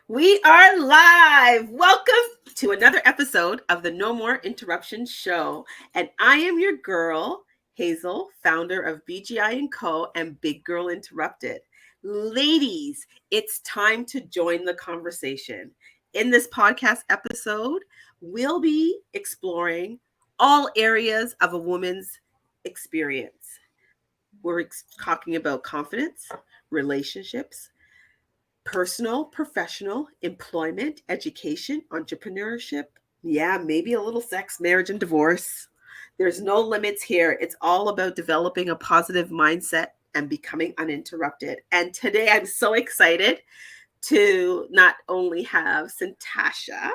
We are live. Welcome to another episode of the No More Interruption Show. And I am your girl, Hazel, founder of BGI and Co. and Big Girl Interrupted. Ladies, it's time to join the conversation. In this podcast episode, we'll be exploring all areas of a woman's experience. We're talking about confidence, relationships, personal, professional, employment, education, entrepreneurship. Yeah, maybe a little sex, marriage, and divorce. There's no limits here. It's all about developing a positive mindset and becoming uninterrupted. And today I'm so excited to not only have Santasha,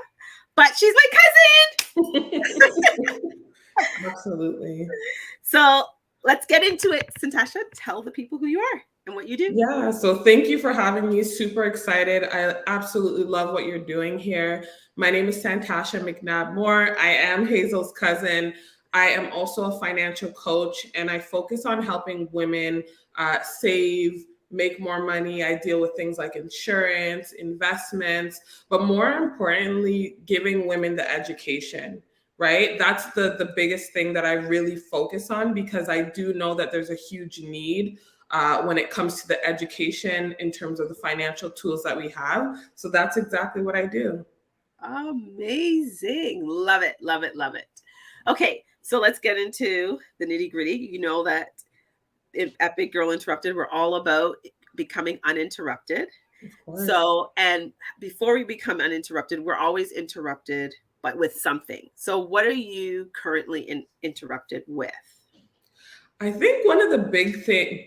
but she's my cousin. Absolutely. So let's get into it. Santasha, tell the people who you are and what you do. Yeah. So thank you for having me. Super excited. I absolutely love what you're doing here. My name is Santasha McNabb Moore. I am Hazel's cousin. I am also a financial coach, and I focus on helping women save, make more money. I deal with things like insurance, investments, but more importantly, giving women the education. Right? That's the biggest thing that I really focus on, because I do know that there's a huge need when it comes to the education in terms of the financial tools that we have. So that's exactly what I do. Amazing. Love it, love it, love it. Okay, so let's get into the nitty gritty. You know that at Big Girl Interrupted, we're all about becoming uninterrupted. Of course. So, and before we become uninterrupted, we're always interrupted, but with something. So, what are you currently interrupted with? I think one of the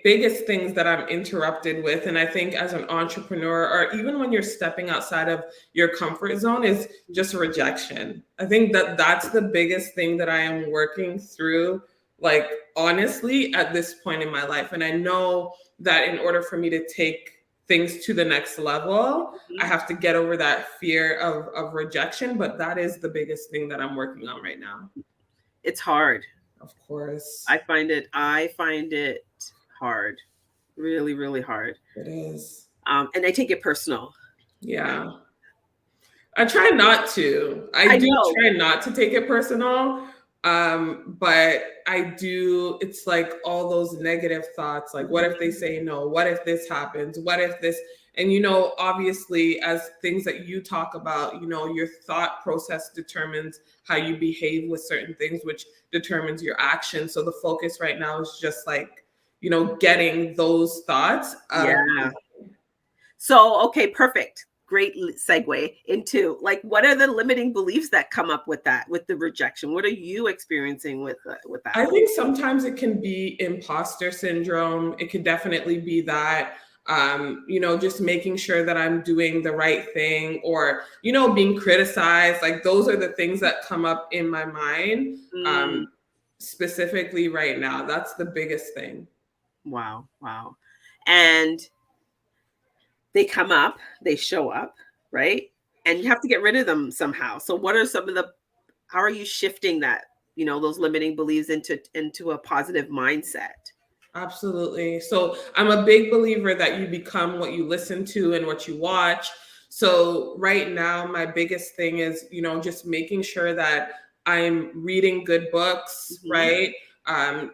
biggest things that I'm interrupted with, and I think as an entrepreneur, or even when you're stepping outside of your comfort zone, is just rejection. I think that that's the biggest thing that I am working through, like honestly, at this point in my life. And I know that in order for me to take things to the next level, I have to get over that fear of rejection. But that is the biggest thing that I'm working on right now. It's hard. Of course. I find it hard. Really, really hard. It is. And I take it personal. Yeah. I try not to. I do know. try not to take it personal. But I do, it's like all those negative thoughts, like what if they say no? What if this happens? What if this? And obviously, as things that you talk about, your thought process determines how you behave with certain things, which determines your action. So the focus right now is just like, getting those thoughts. Yeah. So, okay, perfect. Great segue into like, what are the limiting beliefs that come up with that, with the rejection? What are you experiencing with that? I think sometimes it can be imposter syndrome. It could definitely be that, just making sure that I'm doing the right thing, or, being criticized. Like those are the things that come up in my mind, specifically right now. That's the biggest thing. Wow. And they come up, they show up, right? And you have to get rid of them somehow. So what are some of how are you shifting that, those limiting beliefs into a positive mindset? Absolutely. So I'm a big believer that you become what you listen to and what you watch. So right now, my biggest thing is, just making sure that I'm reading good books, right?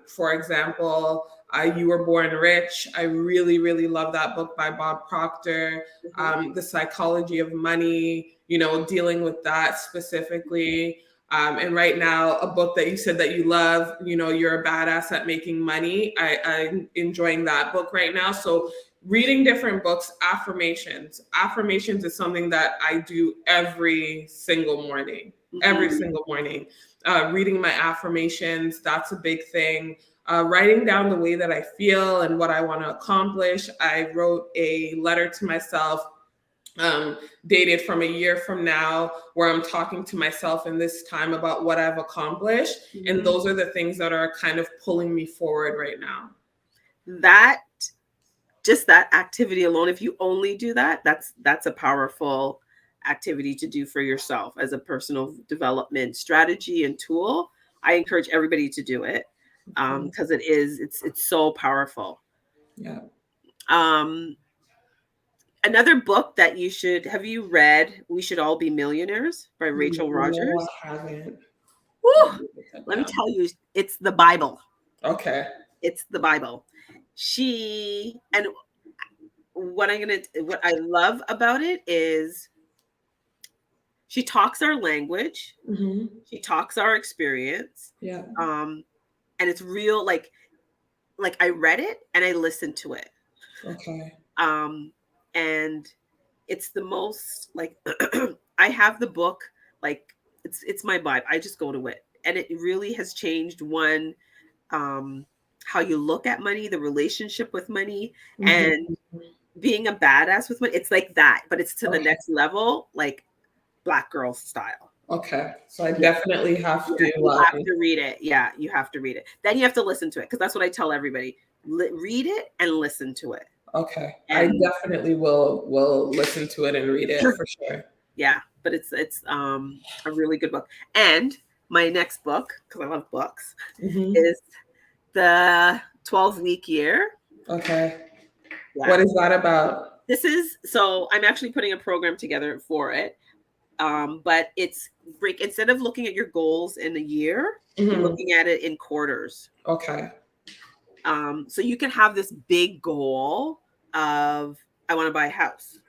For example, You Were Born Rich. I really, really love that book by Bob Proctor. The Psychology of Money, dealing with that specifically. And right now, a book that you said that you love, You're a Badass at Making Money. I'm enjoying that book right now. So reading different books, affirmations. Affirmations is something that I do every single morning, reading my affirmations, that's a big thing. Writing down the way that I feel and what I want to accomplish. I wrote a letter to myself dated from a year from now, where I'm talking to myself in this time about what I've accomplished. And those are the things that are kind of pulling me forward right now. Just that activity alone, if you only do that, that's a powerful activity to do for yourself as a personal development strategy and tool. I encourage everybody to do it because it's so powerful. Yeah. Another book that you should have you read, We Should All Be Millionaires by Rachel No, Rogers. I haven't. Let Whew, me put that let me down. tell you, it's the Bible. Okay. It's the Bible. She and what I love about it is she talks our language, Hmm. she talks our experience, Yeah. um, and it's real. Like I read it and I listened to it, Okay. um, and it's the most like I have the book like it's my Bible. I just go to it, and it really has changed um, how you look at money, the relationship with money, and Hmm. being a badass with money. It's like that, but it's to the Okay. next level, like Black girl style. Okay. So I Yeah. definitely have Yeah, to. you have to read it. Yeah, you have to read it. Then you have to listen to it because that's what I tell everybody. Read it and listen to it. Okay. I And definitely will listen to it and read it for sure. yeah, but it's a really good book. And my next book, because I love books, Hmm. is the 12-week year. Okay. Yeah. What is that about? This is so I'm actually putting a program together for it. But it's break instead of looking at your goals in a year, you're Hmm. looking at it in quarters. Okay. So you can have this big goal of I want to buy a house,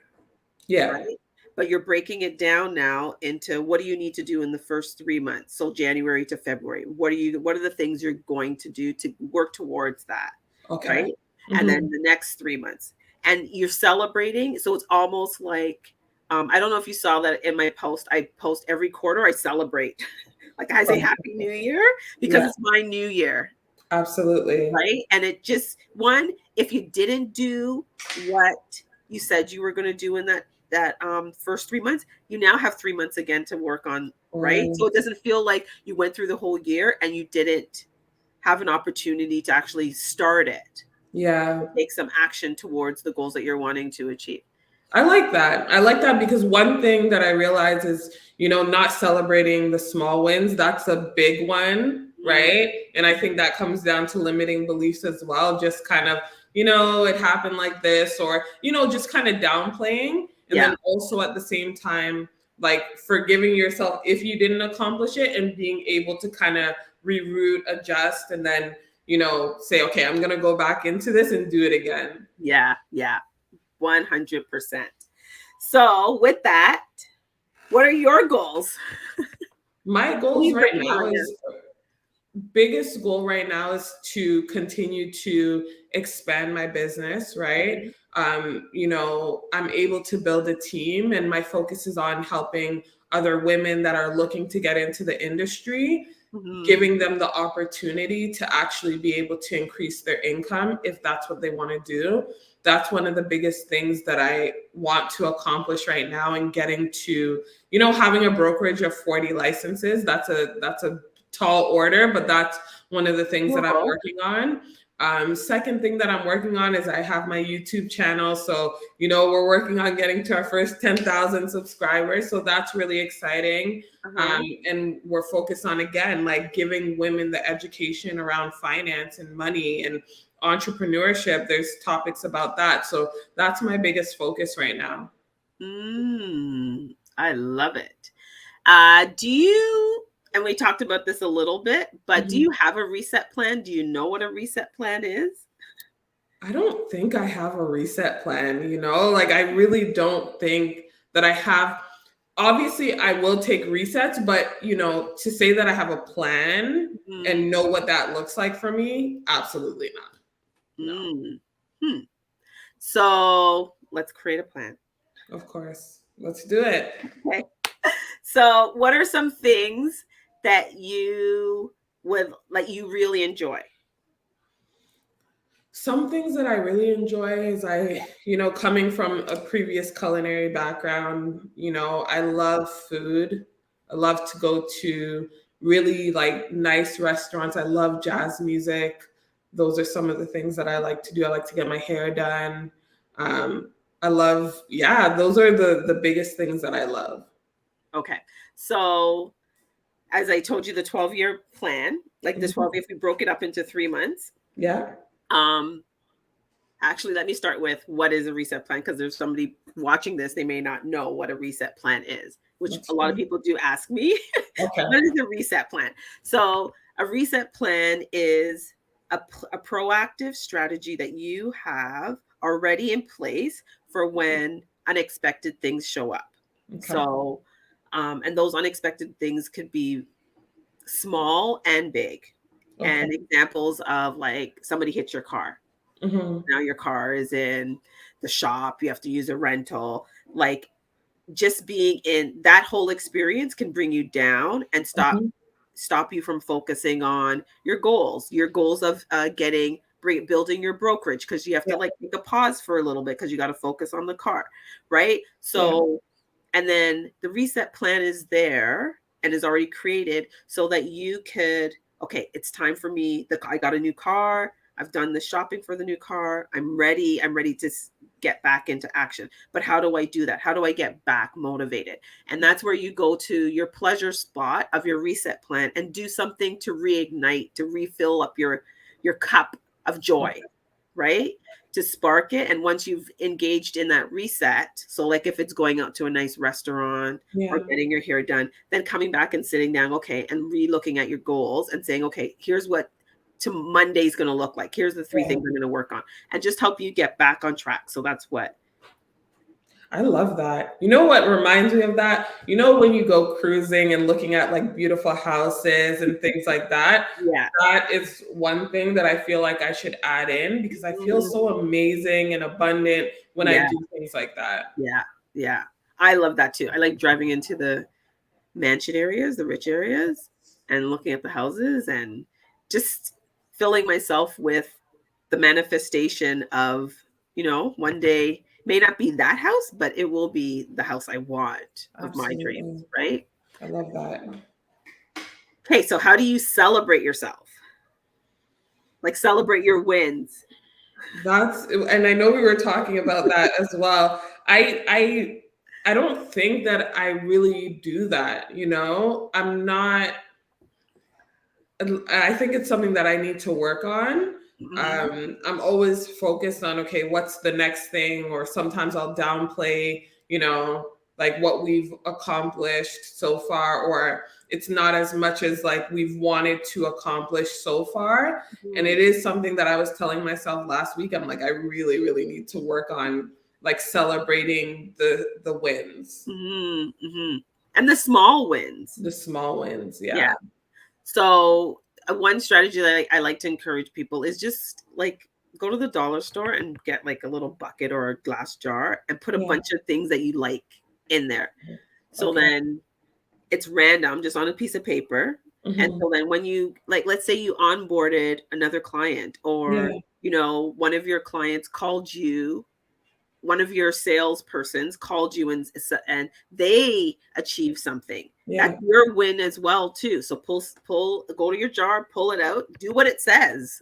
Yeah. right? But you're breaking it down now into what do you need to do in the first 3 months? So January to February. What are the things you're going to do to work towards that? Okay. Right. And then Hmm. the next 3 months. And you're celebrating. So it's almost like I don't know if you saw that in my post. I post every quarter, I celebrate. Like I say Happy New Year because Yeah. it's my new year, Absolutely. right? And it just one, if you didn't do what you said you were going to do in that first 3 months, you now have 3 months again to work on, right? Right. So it doesn't feel like you went through the whole year and you didn't have an opportunity to actually start it Yeah. and take some action towards the goals that you're wanting to achieve. I like that. I like that because one thing that I realize is, not celebrating the small wins. That's a big one, right? And I think that comes down to limiting beliefs as well. Just kind of, it happened like this, or, just kind of downplaying. And Yeah. then also at the same time, like forgiving yourself if you didn't accomplish it and being able to kind of reroute, adjust, and then, say, okay, I'm going to go back into this and do it again. Yeah. Yeah. 100%. So with that, what are your goals? My What are goals you right working now on is biggest goal right now is to continue to expand my business, right? now? I'm able to build a team and my focus is on helping other women that are looking to get into the industry, Mhm. giving them the opportunity to actually be able to increase their income if that's what they want to do. That's one of the biggest things that I want to accomplish right now, and getting to, having a brokerage of 40 licenses. That's a tall order, but that's one of the things that I'm Cool. working on. Second thing that I'm working on is I have my YouTube channel. So, we're working on getting to our first 10,000 subscribers. So that's really exciting. Uh-huh. And we're focused on, again, like giving women the education around finance and money and entrepreneurship. There's topics about that. So that's my biggest focus right now. I love it. Do you, and we talked about this a little bit, but do Mhm. you have a reset plan? Do you know what a reset plan is? I don't think I have a reset plan, like I really don't think that I have. Obviously, I will take resets, but to say that I have a plan Mm, and know what that looks like for me, absolutely not. No, mm, hmm. So let's create a plan. of course. Let's do it. Okay. So, what are some things that you would like you really enjoy? Some things that I really enjoy is coming from a previous culinary background, I love food. I love to go to really like nice restaurants. I love jazz music. Those are some of the things that I like to do. I like to get my hair done. Um, I love, yeah, those are the biggest things that I love. Okay. So, as I told you, the 12-year plan, like the 12, Mhm. if we broke it up into 3 months, Yeah. um, Actually, let me start with what is a reset plan, because there's somebody watching this, they may not know what a reset plan is, which That's a lot of fine. people do ask me. Okay. What is a reset plan? So, a reset plan is a proactive strategy that you have already in place for when unexpected things show up. Okay. So, and those unexpected things could be small and big. Okay. And examples of, like, somebody hits your car. Mm-hmm. Now your car is in the shop, you have to use a rental. Like, just being in that whole experience can bring you down and Mm-hmm. stop you from focusing on your goals of building your brokerage, because you have Yeah. to, like, take a pause for a little bit because you got to focus on the car, right? Yeah. So, and then the reset plan is there and is already created so that you could, okay, it's time for me. I got a new car. I've done the shopping for the new car. I'm ready to get back into action. But how do I do that? How do I get back motivated? And that's where you go to your pleasure spot of your reset plan and do something to reignite, to refill up your cup of joy, right? To spark it. And once you've engaged in that reset, so like if it's going out to a nice restaurant or Yeah. getting your hair done, then coming back and sitting down, okay, and re-looking at your goals and saying, okay, here's what to Monday's going to look like. Here's the three Yeah. things I'm going to work on, and just help you get back on track. So that's what. I love that. You know what reminds me of that? You know, when you go cruising and looking at like beautiful houses and things like that, Yeah. that is one thing that I feel like I should add in because I feel Mhm. so amazing and abundant when I Yeah. do things like that. Yeah. Yeah. I love that too. I like driving into the mansion areas, the rich areas, and looking at the houses and just filling myself with the manifestation of, one day may not be that house, but it will be the house I want of my dreams, Absolutely. right? I love that. Okay, so how do you celebrate yourself? Like, celebrate your wins. That's and I know we were talking about that as well. I don't think that I really do that, you know? I'm not I think it's something that I need to work on. Mhm. I'm always focused on, okay, what's the next thing? Or sometimes I'll downplay, like what we've accomplished so far, or it's not as much as like we've wanted to accomplish so far. And Mhm. it is something that I was telling myself last week. I'm like, I really, really need to work on like celebrating the wins, Mhm. Mhm. And the small wins. the small wins. Yeah. Yeah. So, one strategy that I like to encourage people is just, like, go to the dollar store and get, like, a little bucket or a glass jar and put a Yeah. bunch of things that you like in there. So Okay. then it's random, just on a piece of paper. And Hmm. so then when you, like, let's say you onboarded another client, or, Yeah. one of your clients called you, one of your salespersons called you, and they achieved something. That's Yeah. your win as well too. So go to your jar, pull it out, do what it says.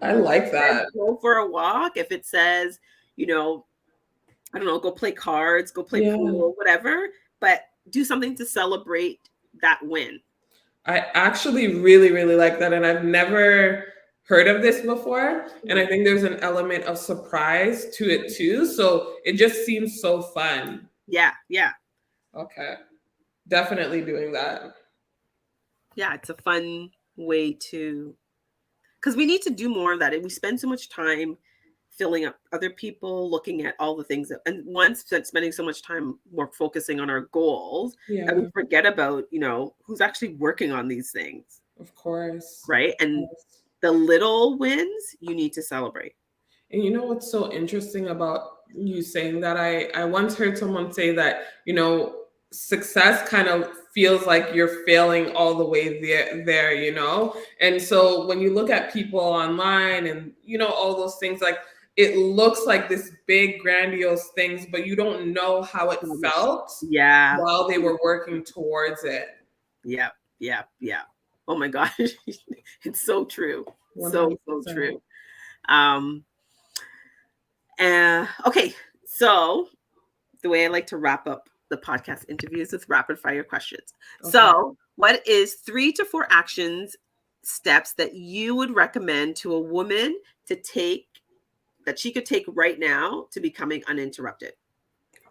I like If it says that. go for a walk, if it says, you know, I don't know, go play cards, go play Yeah. pool, whatever, but do something to celebrate that win. I actually really, really like that. And I've never heard of this before. And I Mhm. think there's an element of surprise to it too. So it just seems so fun. Yeah, yeah. Okay. Definitely doing that. Yeah, it's a fun way to, because we need to do more of that. And we spend so much time filling up other people, looking at all the things that, and once spending so much time more focusing on our goals, that we Yeah, forget about, who's actually working on these things, of course. right? And Yes. the little wins you need to celebrate. And you know what's so interesting about you saying that? I once heard someone say that, success kind of feels like you're failing all the way there. And so when you look at people online and, all those things, like it looks like this big, grandiose things, but you don't know how it Um, felt Yeah. while they were working towards it. Yeah. Yeah. Yeah. Oh my gosh. It's so true. So 100%. true. Um, okay. So the way I like to wrap up the podcast interviews with rapid fire questions. Okay. So, what is 3 to 4 actions steps that you would recommend to a woman to take that she could take right now to becoming uninterrupted?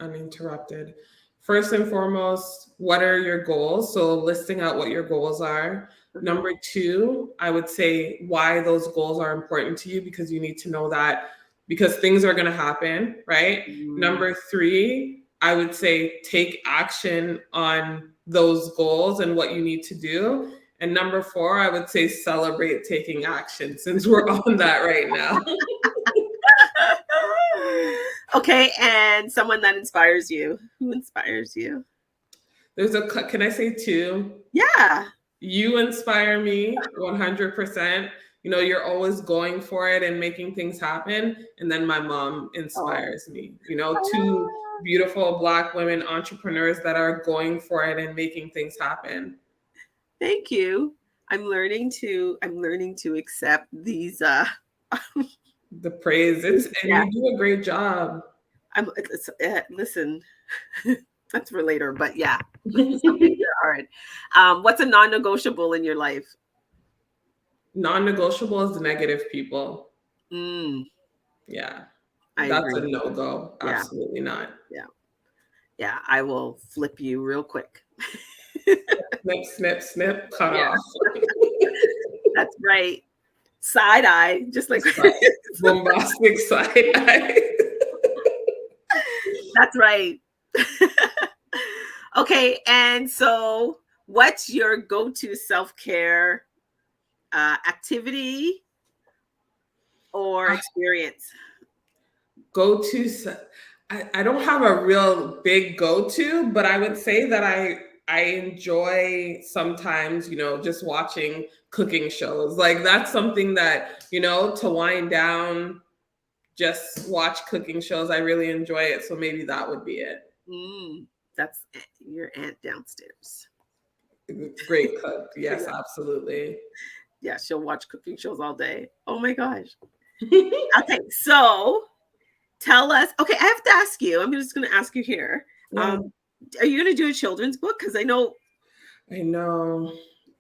Uninterrupted. First and foremost, what are your goals? So listing out what your goals are. Uh-huh. Number two, I would say why those goals are important to you, because you need to know that, because things are going to happen, right? Mm. Number three, I would say take action on those goals and what you need to do. And number four, I would say celebrate taking action, since we're on that right now. Okay, and someone that inspires you. Who inspires you? Can I say two? Yeah. You inspire me 100%. You know, you're always going for it and making things happen. And then my mom Oh. inspires me. You know, two beautiful Black women entrepreneurs that are going for it and making things happen. Thank you. I'm learning to accept these The praise, and yeah. you do a great job. Listen, that's for later, but yeah, some things are hard. What's a non-negotiable in your life? Non-negotiable is negative people. Mm, Yeah, I that's a agree. no-go. Yeah, Absolutely not. yeah, yeah. I will flip you real quick. Snip, snip, snip, cut Yeah, off. that's right. Side eye, just like Bombastic side eye. that's right. Okay, and so what's your go-to self-care activity or experience? Go-to, I don't have a real big go-to, but I would say that I enjoy sometimes, you know, just watching cooking shows. Like that's something that, you know, to wind down, just watch cooking shows. I really enjoy it. So maybe that would be it. Mm, that's your aunt downstairs. Great cook. Yes, Yeah, absolutely. yeah, she'll watch cooking shows all day. Oh my gosh. Okay, so tell us. Okay, I have to ask you. I'm just going to ask you here. Yeah, Um, are you going to do a children's book? Because I know. I know.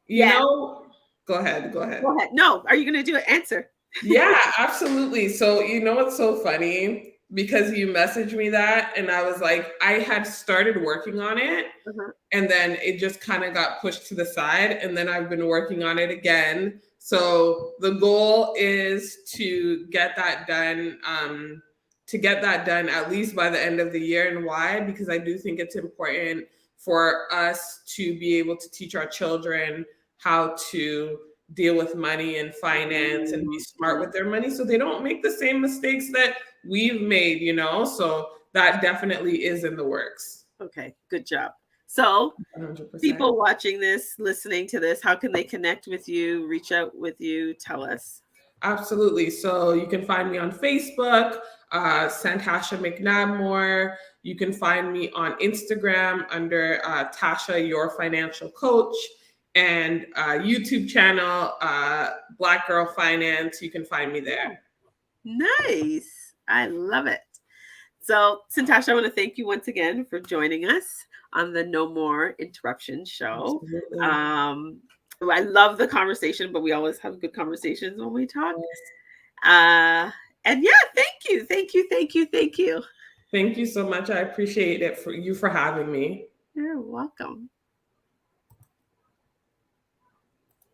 You Yeah. know, go ahead, go ahead. Go ahead. No. Are you going to do it? Answer. Yeah, absolutely. So, you know what's so funny? Because you messaged me that, and I was like, I had started working on it, Uh-huh. and then it just kind of got pushed to the side, and then I've been working on it again. So, the goal is to get that done. To get that done at least by the end of the year. And why? Because I do think it's important for us to be able to teach our children how to deal with money and finance and be smart with their money so they don't make the same mistakes that we've made, you know? So that definitely is in the works. Okay. Good job. So, 100%. people watching this, listening to this, how can they connect with you, reach out with you? Tell us. Absolutely. So you can find me on Facebook, Santasha McNabb. You can find me on Instagram under Tasha, Your Financial Coach, and YouTube channel, Black Girl Finance. You can find me there. Nice. I love it. So, Santasha, I want to thank you once again for joining us on the No More Interruption show. Absolutely. Um, I love the conversation, but we always have good conversations when we talk. Yes. And yeah, thank you, thank you, thank you, thank you. Thank you so much. I appreciate it for you for having me. You're welcome.